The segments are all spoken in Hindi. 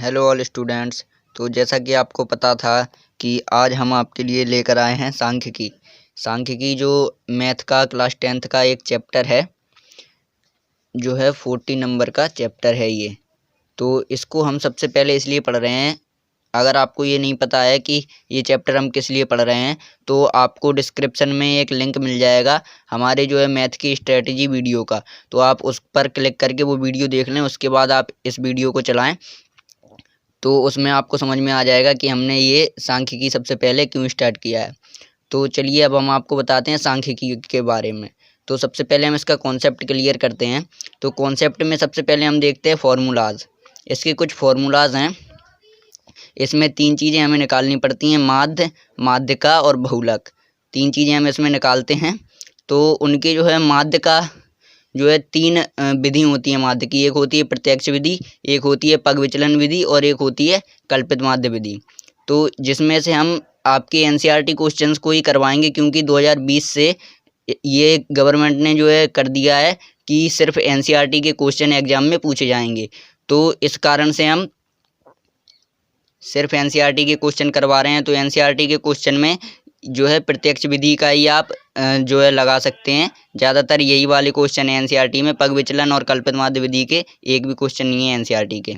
Hello all students. तो जैसा कि आपको पता था कि आज हम आपके लिए लेकर आए हैं सांख्यिकी जो मैथ का क्लास 10th का एक चैप्टर है, जो है 40 नंबर का चैप्टर है ये। तो इसको हम सबसे पहले इसलिए पढ़ रहे हैं, अगर आपको ये नहीं पता है कि ये चैप्टर हम किस लिए पढ़ रहे हैं तो आपको डिस्क्रिप्शन में एक लिंक मिल जाएगा हमारे जो है मैथ की स्ट्रेटजी वीडियो का। तो आप उस पर क्लिक करके वो वीडियो देख लें, उसके बाद आप इस वीडियो को चलाएं तो उसमें आपको समझ में आ जाएगा कि हमने ये सांख्यिकी सबसे पहले क्यों स्टार्ट किया है। तो चलिए अब हम आपको बताते हैं सांख्यिकी के बारे में। तो सबसे पहले हम इसका कॉन्सेप्ट क्लियर करते हैं। तो कॉन्सेप्ट में सबसे पहले हम देखते हैं फार्मूलाज। इसके कुछ फार्मूलाज हैं। इसमें 3 चीज़ें हमें निकालनी पड़ती हैं, माध्य, माध्यिका और बहुलक। 3 चीज़ें हम इसमें निकालते हैं। तो उनके जो है माध्य का जो है 3 विधि होती है माध्य की। एक होती है प्रत्यक्ष विधि, एक होती है पग विचलन विधि और एक होती है कल्पित माध्य विधि। तो जिसमें से हम आपके एनसीईआरटी क्वेश्चंस को ही करवाएंगे, क्योंकि 2020 से ये गवर्नमेंट ने जो है कर दिया है कि सिर्फ एनसीईआरटी के क्वेश्चन एग्जाम में पूछे जाएंगे। तो इस कारण से हम सिर्फ एनसीईआरटी के क्वेश्चन करवा रहे हैं। तो एनसीईआरटी के क्वेश्चन में जो है प्रत्यक्ष विधि का ही आप जो है लगा सकते हैं। ज़्यादातर यही वाले क्वेश्चन है एनसीईआरटी में। पग विचलन और कल्पित माध्य विधि के एक भी क्वेश्चन नहीं है एनसीईआरटी के।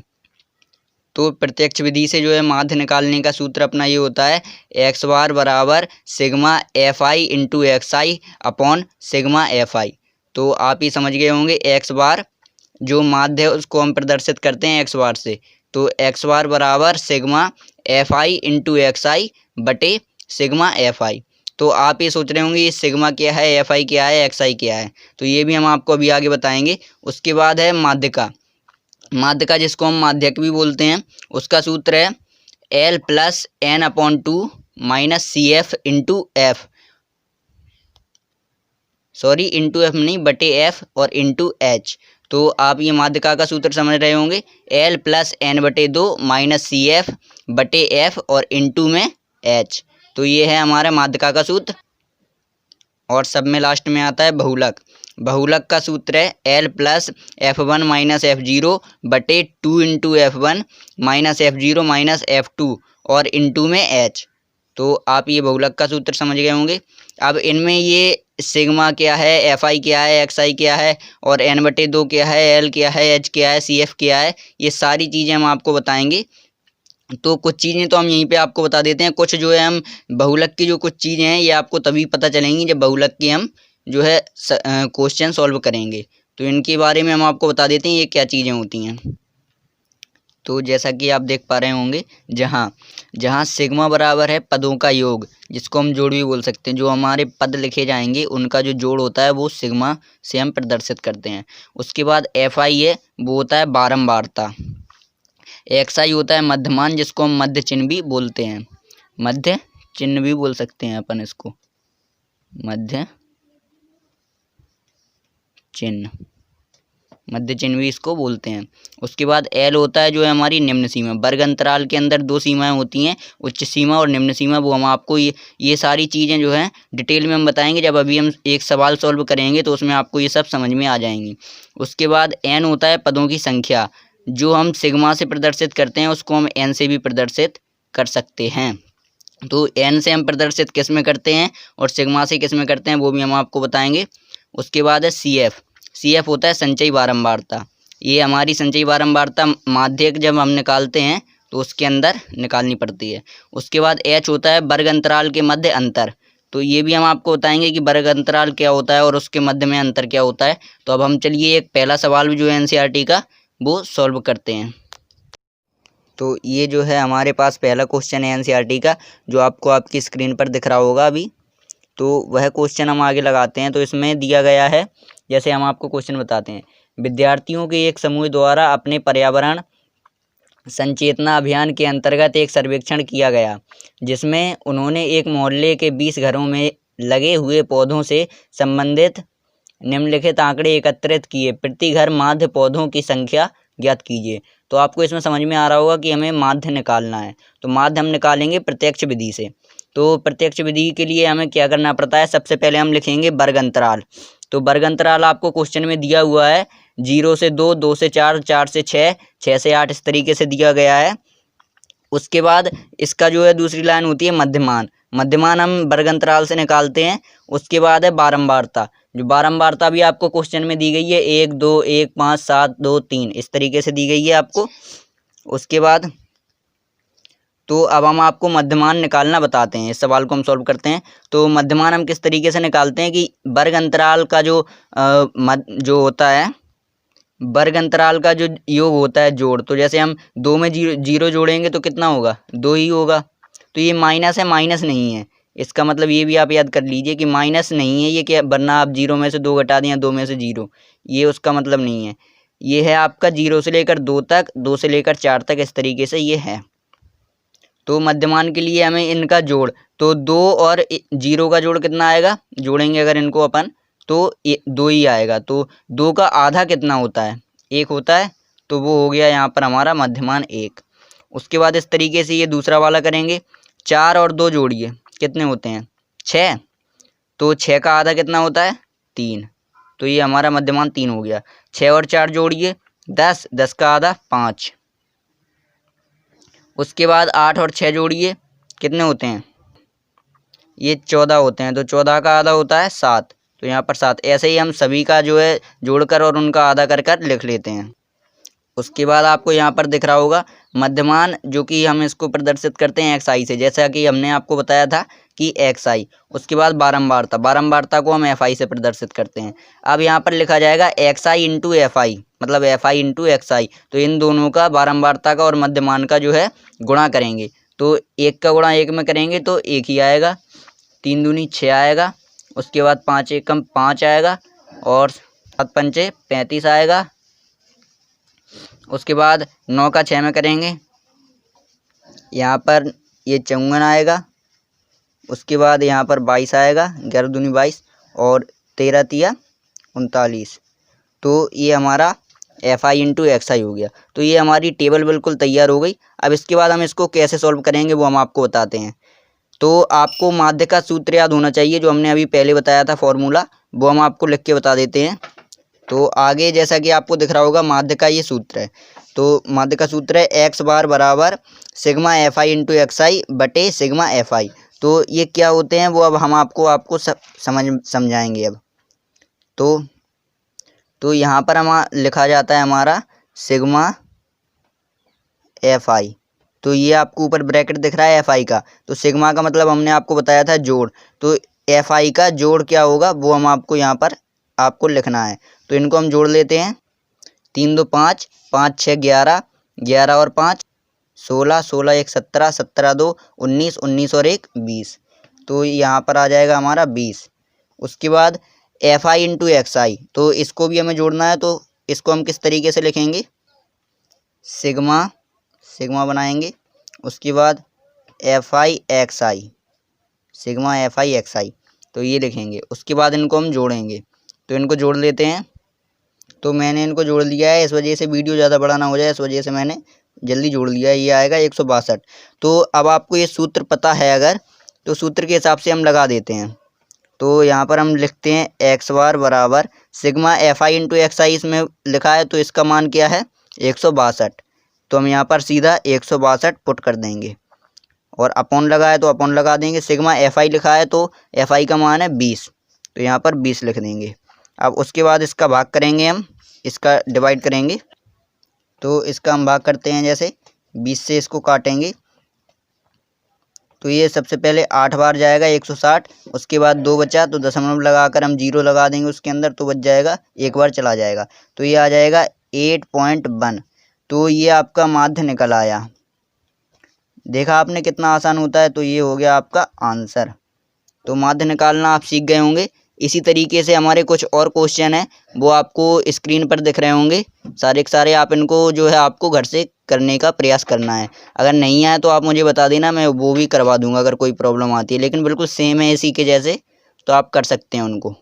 तो प्रत्यक्ष विधि से जो है माध्य निकालने का सूत्र अपना ये होता है, एक्स बार बराबर sigma f i into x I upon sigma f आई। तो आप ही समझ गए होंगे, एक्स बार जो माध्य है उसको हम प्रदर्शित करते हैं एक्स बार से। तो एक्स बार बराबर sigma f i into x i बटे सिग्मा एफ आई। तो आप ये सोच रहे होंगे ये सिग्मा क्या है, एफ आई क्या है, एक्स आई क्या है। तो ये भी हम आपको अभी आगे बताएंगे। उसके बाद है माध्यिका। माध्यिका जिसको हम माध्यक भी बोलते हैं, उसका सूत्र है L plus N upon 2 minus C F into F, sorry into F नहीं बटे एफ और इंटू एच। तो आप ये माध्यिका का सूत्र समझ रहे होंगे, एल प्लस एन बटे 2 माइनस सी एफ बटे एफ और इंटू में एच। तो ये है हमारा माध्यिका का सूत्र। और सब में लास्ट में आता है बहुलक। बहुलक का सूत्र है L plus F one minus F zero बटे 2 into F one minus F zero minus F two और इंटू में एच। तो आप ये बहुलक का सूत्र समझ गए होंगे। अब इनमें ये सिग्मा क्या है, एफ आई क्या है, एक्स आई क्या है और एन बटे 2 क्या है, एल क्या है, एच क्या है, सी एफ क्या है, ये सारी चीज़ें हम आपको बताएंगे। तो कुछ चीज़ें तो हम यहीं पे आपको बता देते हैं। कुछ जो है हम बहुलक की जो कुछ चीज़ें हैं ये आपको तभी पता चलेंगी जब बहुलक की हम जो है क्वेश्चन सॉल्व करेंगे। तो इनके बारे में हम आपको बता देते हैं ये क्या चीज़ें होती हैं। तो जैसा कि आप देख पा रहे होंगे, जहाँ सिग्मा बराबर है पदों का योग, जिसको हम जोड़ भी बोल सकते हैं। जो हमारे पद लिखे जाएंगे उनका जो जोड़ होता है वो सिग्मा से हम प्रदर्शित करते हैं। उसके बाद एफ आई है, वो होता है बारंबारता। एक्स आई होता है मध्यमान, जिसको हम मध्य चिन्ह भी बोलते हैं। मध्य चिन्ह भी बोल सकते हैं अपन इसको, मध्य चिन्ह, मध्य चिन्ह भी इसको बोलते हैं। उसके बाद एल होता है जो है हमारी निम्न सीमा। वर्ग अंतराल के अंदर 2 सीमाएं होती हैं, उच्च सीमा और निम्न सीमा। वो हम आपको ये सारी चीज़ें जो हैं डिटेल में हम बताएंगे जब अभी हम एक सवाल सॉल्व करेंगे, तो उसमें आपको ये सब समझ में आ जाएंगी। उसके बाद एन होता है पदों की संख्या। जो हम सिग्मा से प्रदर्शित करते हैं उसको हम एन से भी प्रदर्शित कर सकते हैं। तो एन से हम प्रदर्शित किस में करते हैं और सिग्मा से किस में करते हैं वो भी हम आपको बताएंगे। उसके बाद है सी एफ। सी एफ होता है संचयी बारंबारता। ये हमारी संचयी बारंबारता माध्यक जब हम निकालते हैं तो उसके अंदर निकालनी पड़ती है। उसके बाद एच होता है वर्ग अंतराल के मध्य अंतर। तो ये भी हम आपको बताएंगे कि वर्ग अंतराल क्या होता है और उसके मध्य में अंतर क्या होता है। तो अब हम चलिए एक पहला सवाल भी जो है एनसीईआरटी का वो सॉल्व करते हैं। तो ये जो है हमारे पास पहला क्वेश्चन है एनसीईआरटी का, जो आपको आपकी स्क्रीन पर दिख रहा होगा अभी। तो वह क्वेश्चन हम आगे लगाते हैं। तो इसमें दिया गया है, जैसे हम आपको क्वेश्चन बताते हैं, विद्यार्थियों के एक समूह द्वारा अपने पर्यावरण संचेतना अभियान के अंतर्गत एक सर्वेक्षण किया गया, जिसमें उन्होंने एक मोहल्ले के 20 घरों में लगे हुए पौधों से संबंधित निम्नलिखित आंकड़े एकत्रित किए। प्रति घर माध्य पौधों की संख्या ज्ञात कीजिए। तो आपको इसमें समझ में आ रहा होगा कि हमें माध्य निकालना है। तो माध्य हम निकालेंगे प्रत्यक्ष विधि से। तो प्रत्यक्ष विधि के लिए हमें क्या करना पड़ता है, सबसे पहले हम लिखेंगे वर्ग अंतराल। तो वर्ग अंतराल आपको क्वेश्चन में दिया हुआ है 0 से 2, 2 से 4, 4 से 6, 6 से 8 इस तरीके से दिया गया है। उसके बाद इसका जो है दूसरी लाइन होती है मध्यमान। मध्यमान हम वर्ग अंतराल से निकालते हैं। उसके बाद है बारंबारता। जो बारंबारता भी आपको क्वेश्चन में दी गई है 1, 2, 1, 5, 7, 2, 3 इस तरीके से दी गई है आपको। उसके बाद तो अब हम आपको मध्यमान निकालना बताते हैं। इस सवाल को हम सॉल्व करते हैं। तो मध्यमान हम किस तरीके से निकालते हैं कि वर्ग अंतराल का जो होता है, वर्ग अंतराल का जो योग होता है जोड़, तो जैसे हम 2 में जीरो जोड़ेंगे तो कितना होगा, 2 ही होगा। तो ये माइनस है, माइनस नहीं है। इसका मतलब ये भी आप याद कर लीजिए कि माइनस नहीं है ये, क्या वरना आप 0 में से 2 घटा दें या 2 में से 0, ये उसका मतलब नहीं है। ये है आपका 0 से लेकर 2 तक, 2 से लेकर 4 तक, इस तरीके से ये है। तो मध्यमान के लिए हमें इनका जोड़, तो 2 और 0 का जोड़ कितना आएगा, जोड़ेंगे अगर इनको अपन तो 2 ही आएगा। तो 2 का आधा कितना होता है, 1 होता है। तो वो हो गया यहाँ पर हमारा मध्यमान 1। उसके बाद इस तरीके से ये दूसरा वाला करेंगे। 4 और 2 जोड़िए, कितने होते हैं, 6। तो 6 का आधा कितना होता है, 3। तो ये हमारा मध्यमान 3 हो गया। 6 और 4 जोड़िए, 10, 10 का आधा 5। उसके बाद 8 और 6 जोड़िए, कितने होते हैं, ये 14 होते हैं। तो 14 का आधा होता है 7। तो यहाँ पर 7। ऐसे ही हम सभी का जो है जोड़कर और उनका आधा कर कर लिख लेते हैं। उसके बाद आपको यहाँ पर दिख रहा होगा मध्यमान, जो कि हम इसको प्रदर्शित करते हैं xi से, जैसा कि हमने आपको बताया था कि xi। उसके बाद बारंबारता, बारंबारता को हम fi से प्रदर्शित करते हैं। अब यहाँ पर लिखा जाएगा xi इंटू fi, मतलब fi इंटू xi। तो इन दोनों का, बारंबारता का और मध्यमान का जो है गुणा करेंगे। तो 1 का गुणा 1 में करेंगे तो 1 ही आएगा। 3 दूनी 6 आएगा। उसके बाद 5 एकम 5 आएगा और 7 पंचे 35 आएगा। उसके बाद 9 का 6 में करेंगे, यहाँ पर ये 54 आएगा। उसके बाद यहाँ पर 22 आएगा, 11 दूनी 22 और 13 तिया 39। तो ये हमारा fi इंटू xi हो गया। तो ये हमारी टेबल बिल्कुल तैयार हो गई। अब इसके बाद हम इसको कैसे सॉल्व करेंगे वो हम आपको बताते हैं। तो आपको माध्य का सूत्र याद होना चाहिए, जो हमने अभी पहले बताया था फॉर्मूला, वो हम आपको लिख के बता देते हैं। तो आगे जैसा कि आपको दिख रहा होगा माध्य का ये सूत्र है। तो माध्य का सूत्र है x बार बराबर सिग्मा fi इंटू xi बटे सिग्मा fi। तो ये क्या होते हैं वो अब हम आपको समझाएंगे अब। तो यहाँ पर हम लिखा जाता है हमारा सिग्मा fi। तो ये आपको ऊपर ब्रैकेट दिख रहा है fi का, तो सिग्मा का मतलब हमने आपको बताया था जोड़। तो fi का जोड़ क्या होगा वो हम आपको यहाँ पर आपको लिखना है। तो इनको हम जोड़ लेते हैं। 3 2 5, 5 6 11, 11 और 5 16, 16 1 17, 17 2 19, 19 और 1 20। तो यहाँ पर आ जाएगा हमारा 20। उसके बाद fi इंटू xi, तो इसको भी हमें जोड़ना है। तो इसको हम किस तरीके से लिखेंगे, सिग्मा बनाएंगे। उसके बाद fi xi, sigma fi xi, तो ये लिखेंगे। उसके बाद इनको हम जोड़ेंगे। तो इनको जोड़ लेते हैं। तो मैंने इनको जोड़ लिया है, इस वजह से वीडियो ज़्यादा बड़ा ना हो जाए, इस वजह से मैंने जल्दी जोड़ लिया है। ये आएगा 162। तो अब आपको ये सूत्र पता है अगर, तो सूत्र के हिसाब से हम लगा देते हैं। तो यहाँ पर हम लिखते हैं x बार बराबर सिग्मा fi इंटू xi, इसमें लिखा है तो इसका मान क्या है 162। तो हम यहाँ पर सीधा 162 पुट कर देंगे और अपॉन लगा है तो अपॉन लगा देंगे। सिग्मा fi लिखा है तो fi का मान है 20, तो यहाँ पर 20 लिख देंगे। अब उसके बाद इसका भाग करेंगे, हम इसका डिवाइड करेंगे। तो इसका हम भाग करते हैं, जैसे 20 से इसको काटेंगे तो ये सबसे पहले 8 बार जाएगा 160। उसके बाद 2 बचा तो दशमलव लगाकर हम 0 लगा देंगे उसके अंदर, तो बच जाएगा, एक बार चला जाएगा। तो ये आ जाएगा 8.1। तो ये आपका माध्य निकल आया। देखा आपने कितना आसान होता है। तो ये हो गया आपका आंसर। तो माध्य निकालना आप सीख गए होंगे। इसी तरीके से हमारे कुछ और क्वेश्चन हैं, वो आपको स्क्रीन पर दिख रहे होंगे सारे के सारे। आप इनको जो है आपको घर से करने का प्रयास करना है। अगर नहीं आए तो आप मुझे बता देना, मैं वो भी करवा दूंगा अगर कोई प्रॉब्लम आती है। लेकिन बिल्कुल सेम है इसी के जैसे, तो आप कर सकते हैं उनको।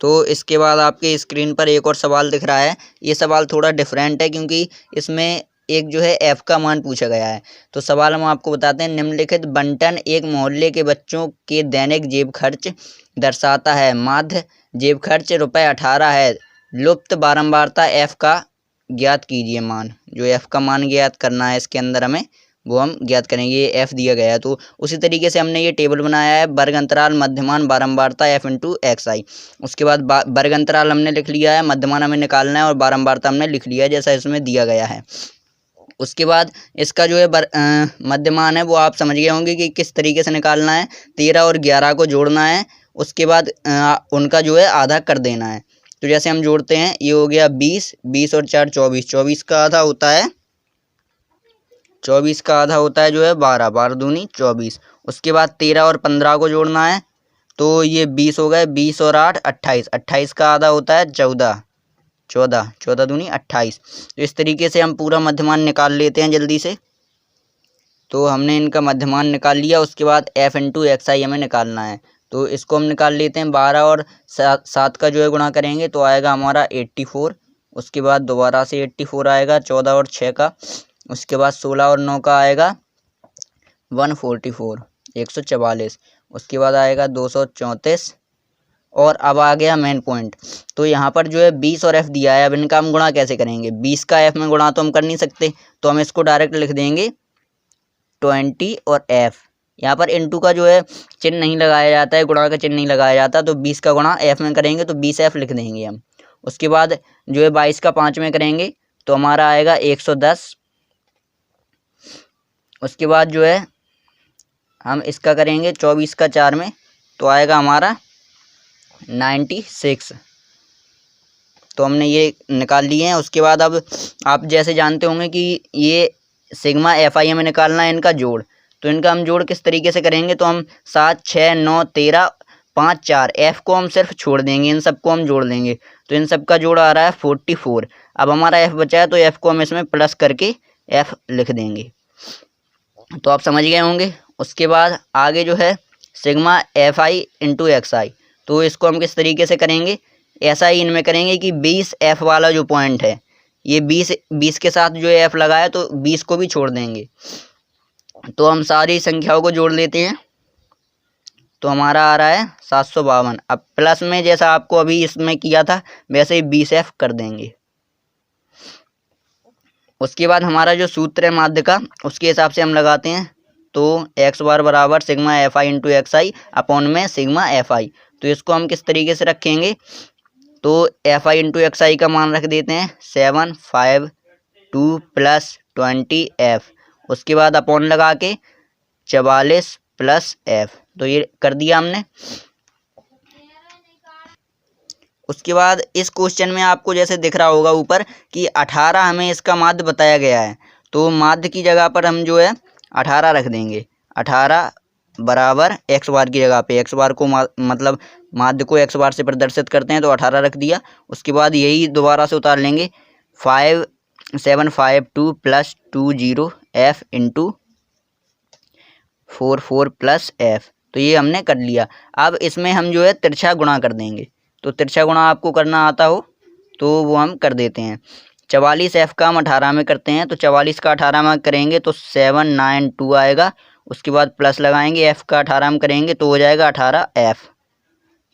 तो इसके बाद आपके स्क्रीन पर एक और सवाल दिख रहा है। ये सवाल थोड़ा डिफरेंट है क्योंकि इसमें एक जो है f का मान पूछा गया है। तो सवाल हम आपको बताते हैं। निम्नलिखित बंटन एक मोहल्ले के बच्चों के दैनिक जेब खर्च दर्शाता है। माध्य जेब खर्च रुपये 18 है लुप्त बारंबारता f का ज्ञात कीजिए मान। जो f का मान ज्ञात करना है इसके अंदर हमें, वो हम ज्ञात करेंगे। ये f दिया गया है, तो उसी तरीके से हमने ये टेबल बनाया है। वर्ग अंतराल मध्यमान बारंबारता f इंटू एक्स आई। उसके बाद वर्ग अंतराल हमने लिख लिया है, मध्यमान हमें निकालना है और बारंबारता हमने लिख लिया है जैसा इसमें दिया गया है। उसके बाद इसका जो है मध्यमान है वो आप समझ गए होंगे कि किस तरीके से निकालना है। 13 और 11 को जोड़ना है, उसके बाद उनका जो है आधा कर देना है। तो जैसे हम जोड़ते हैं, ये हो गया 20, 20 और 4 24, 24 का आधा होता है 24 का आधा होता है जो है 12, 12 दूनी 24। उसके बाद 13 और 15 को जोड़ना है, तो ये 20 हो गए, 20 और 8 28, 28 का आधा होता है 14, 14, 14 दूनी 28। तो इस तरीके से हम पूरा मध्यमान निकाल लेते हैं जल्दी से। तो हमने इनका मध्यमान निकाल लिया। उसके बाद f इंटू एक्स आई हमें निकालना है, तो इसको हम निकाल लेते हैं। 12 और 7 का जो है गुणा करेंगे तो आएगा हमारा 84। उसके बाद दोबारा से 84 आएगा, 14 और 6 का। उसके बाद 16 और 9 का आएगा 144, 144। उसके बाद आएगा 234। और अब आ गया मेन पॉइंट। तो यहाँ पर जो है 20 और f दिया है, अब इनका हम गुणा कैसे करेंगे। 20 का f में गुणा तो हम कर नहीं सकते, तो हम इसको डायरेक्ट लिख देंगे 20 और f। यहाँ पर इंटू का जो है चिन्ह नहीं लगाया जाता है, गुणा का चिन्ह नहीं लगाया जाता, तो 20 का गुणा f में करेंगे तो 20f लिख देंगे हम। उसके बाद जो है 22 का 5 में करेंगे तो हमारा आएगा 110। उसके बाद जो है हम इसका करेंगे 24 का 4 में तो आएगा हमारा 96। तो हमने ये निकाल लिए हैं। उसके बाद अब आप जैसे जानते होंगे कि ये सिग्मा एफ आई हमें निकालना है इनका जोड़। तो इनका हम जोड़ किस तरीके से करेंगे, तो हम 7, 6, 9, 13, 5, 4 एफ को हम सिर्फ छोड़ देंगे, इन सबको हम जोड़ देंगे। तो इन सब का जोड़ आ रहा है 44। अब हमारा एफ बचा है तो एफ को हम इसमें प्लस करके एफ लिख देंगे। तो आप समझ गए होंगे। उसके बाद आगे जो है sigma f i into x i, तो इसको हम किस तरीके से करेंगे, ऐसा ही इनमें करेंगे कि 20 एफ वाला जो पॉइंट है, ये 20 के साथ जो एफ लगा है तो 20 को भी छोड़ देंगे। तो हम सारी संख्याओं को जोड़ लेते हैं, तो हमारा आ रहा है 752। अब प्लस में जैसा आपको अभी इसमें किया था वैसे ही 20 एफ कर देंगे। उसके बाद हमारा जो सूत्र है माध्य का, उसके हिसाब से हम लगाते हैं। तो एक्स बार बराबर sigma f i into x I upon में सिग्मा एफ आई। तो इसको हम किस तरीके से रखेंगे, तो एफ आई इंटू एक्स आई का मान रख देते हैं 752 प्लस 20 एफ। उसके बाद अपॉन लगा के 44 प्लस एफ। तो ये कर दिया हमने। उसके बाद इस क्वेश्चन में आपको जैसे दिख रहा होगा ऊपर कि 18 हमें इसका माध्य बताया गया है, तो माध्य की जगह पर हम जो है 18 रख देंगे। 18 बराबर एक्स बार की जगह पे, एक्स बार को मतलब माध्य को एक्स बार से प्रदर्शित करते हैं तो 18 रख दिया। उसके बाद यही दोबारा से उतार लेंगे 5752 plus 20 F into 44 plus F. तो ये हमने कर लिया। अब इसमें हम जो है तिरछा गुणा कर देंगे। तो तिरछा गुणा आपको करना आता हो तो वो हम कर देते हैं। 44 एफ का हम 18 में करते हैं, तो 44 का 18 में करेंगे तो 792 आएगा। उसके बाद प्लस लगाएंगे, एफ का 18 में करेंगे तो हो जाएगा 18 एफ।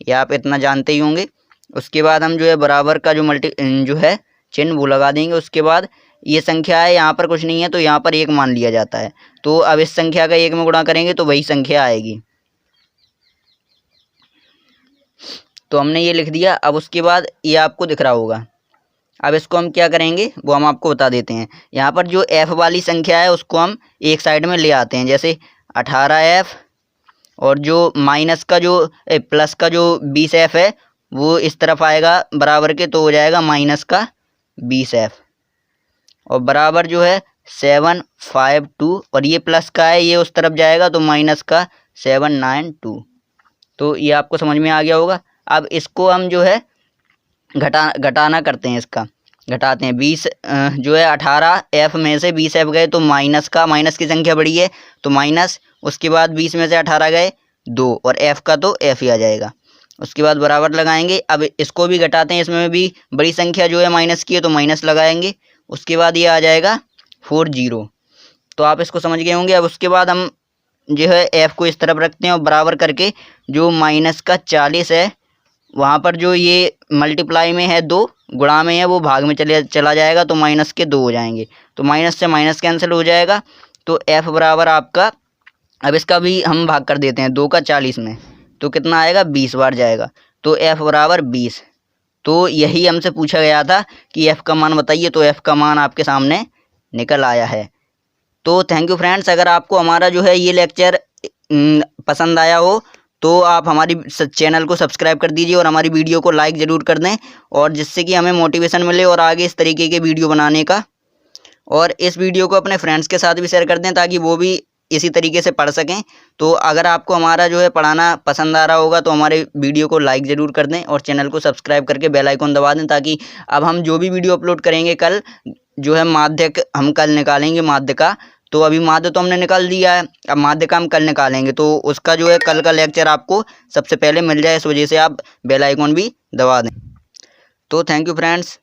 ये आप इतना जानते ही होंगे। उसके बाद हम जो है बराबर का जो है चिन्ह वो लगा देंगे। उसके बाद ये संख्या है, यहाँ पर कुछ नहीं है तो यहाँ पर 1 मान लिया जाता है। तो अब इस संख्या का 1 में गुणा करेंगे तो वही संख्या आएगी। तो हमने ये लिख दिया। अब उसके बाद ये आपको दिख रहा होगा। अब इसको हम क्या करेंगे वो हम आपको बता देते हैं। यहाँ पर जो एफ वाली संख्या है उसको हम एक साइड में ले आते हैं, जैसे 18 एफ, और जो माइनस का जो प्लस का जो 20 एफ है वो इस तरफ आएगा बराबर के, तो हो जाएगा माइनस का 20 एफ। और बराबर जो है 752, और ये प्लस का है ये उस तरफ जाएगा तो माइनस का 792। तो ये आपको समझ में आ गया होगा। अब इसको हम जो है घटाना करते हैं, इसका घटाते हैं। 20 जो है 18 एफ में से 20 एफ गए तो माइनस की संख्या बड़ी है तो माइनस, उसके बाद 20 में से 18 गए 2, और एफ का तो एफ ही आ जाएगा। उसके बाद बराबर लगाएंगे। अब इसको भी घटाते हैं, इसमें भी बड़ी संख्या जो है माइनस की है तो माइनस लगाएंगे। उसके बाद ये आ जाएगा 40। तो आप इसको समझ गए होंगे। अब उसके बाद हम जो है एफ को इस तरफ रखते हैं और बराबर करके जो माइनस का 40 है वहाँ पर जो ये मल्टीप्लाई में है 2, गुणा में है वो भाग में चला जाएगा, तो माइनस के 2 हो जाएंगे। तो माइनस से माइनस कैंसिल हो जाएगा। तो f बराबर आपका, अब इसका भी हम भाग कर देते हैं 2 का 40 में, तो कितना आएगा 20 बार जाएगा। तो f बराबर 20। तो यही हमसे पूछा गया था कि f का मान बताइए, तो f का मान आपके सामने निकल आया है। तो थैंक यू फ्रेंड्स। अगर आपको हमारा जो है ये लेक्चर पसंद आया हो तो आप हमारी चैनल को सब्सक्राइब कर दीजिए और हमारी वीडियो को लाइक ज़रूर कर दें, और जिससे कि हमें मोटिवेशन मिले और आगे इस तरीके के वीडियो बनाने का। और इस वीडियो को अपने फ्रेंड्स के साथ भी शेयर कर दें ताकि वो भी इसी तरीके से पढ़ सकें। तो अगर आपको हमारा जो है पढ़ाना पसंद आ रहा होगा तो हमारे वीडियो को लाइक ज़रूर कर दें और चैनल को सब्सक्राइब करके बेल आइकन दबा दें, ताकि अब हम जो भी वीडियो अपलोड करेंगे कल जो है माध्यक हम कल निकालेंगे माध्य का। तो अभी माध्य तो हमने निकाल दिया है, अब माध्य का हम कल निकालेंगे, तो उसका जो है कल का लेक्चर आपको सबसे पहले मिल जाए, इस वजह से आप बेल आइकन भी दबा दें। तो थैंक यू फ्रेंड्स।